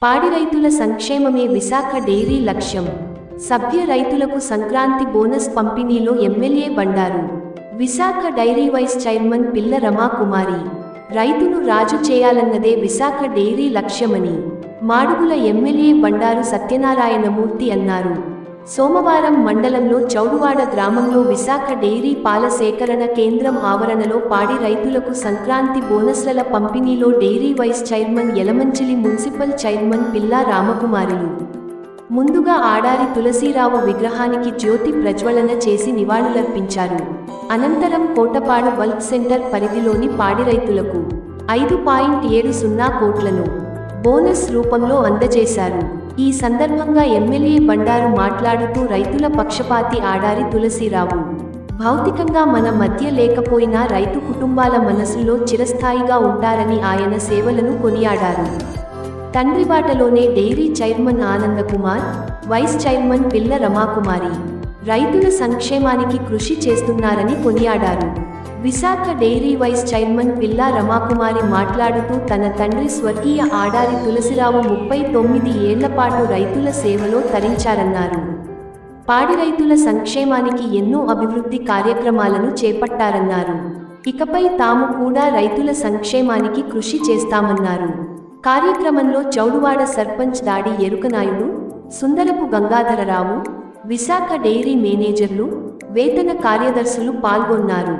పాడి రైతుల సంక్షేమమే విశాఖ డెయిరీ లక్ష్యం. సభ్య రైతులకు సంక్రాంతి బోనస్ పంపిణీలో MLA Bandaru. Visakha dairy vice chairman Pilla Ramakumari. రైతును రాజు చేయాలన్నదే విశాఖ డెయిరీ లక్ష్యమని మాడుగుల ఎమ్మెల్యే బండారు సత్యనారాయణమూర్తి అన్నారు. సోమవారం మండలంలో చౌడువాడ గ్రామంలో విశాఖ డెయిరీ పాల సేకరణ కేంద్రం ఆవరణలో పాడి రైతులకు సంక్రాంతి బోనస్ల పంపిణీలో dairy vice chairman Yelamanchili municipal chairman Pilla రామకుమారులు ముందుగా ఆడారి తులసీరావు విగ్రహానికి జ్యోతి ప్రజ్వలన చేసి నివాళులర్పించారు. అనంతరం కోటపాడు బల్క్ సెంటర్ పరిధిలోని పాడి రైతులకు 5.70 కోట్లను బోనస్ రూపంలో అందజేశారు. ఈ సందర్భంగా ఎమ్మెల్యే బండారు మాట్లాడుతూ రైతుల పక్షపాతి ఆడారి తులసీరావు భౌతికంగా మన మధ్య లేకపోయినా రైతు కుటుంబాల మనసుల్లో చిరస్థాయిగా ఉంటారని ఆయన సేవలను కొనియాడారు. తండ్రి బాటలోనే dairy chairman Anandakumar, vice chairman Pilla Ramakumari రైతుల సంక్షేమానికి కృషి చేస్తున్నారని కొనియాడారు. విశాఖ డెయిరీ వైస్ చైర్మన్ పిల్లా రమాకుమారి మాట్లాడుతూ తన తండ్రి స్వర్గీయ ఆడారి తులసిరావు 39 ఏళ్లపాటు రైతుల సేవలో తరించారన్నారు. పాడి రైతుల సంక్షేమానికి ఎన్నో అభివృద్ధి కార్యక్రమాలను చేపట్టారన్నారు. ఇకపై తాము కూడా రైతుల సంక్షేమానికి కృషి చేస్తామన్నారు. కార్యక్రమంలో చౌడువాడ సర్పంచ్ దాడి ఎరుకనాయుడు, సుందరపు గంగాధరరావు, విశాఖ డెయిరీ మేనేజర్లు, వేతన కార్యదర్శులు పాల్గొన్నారు.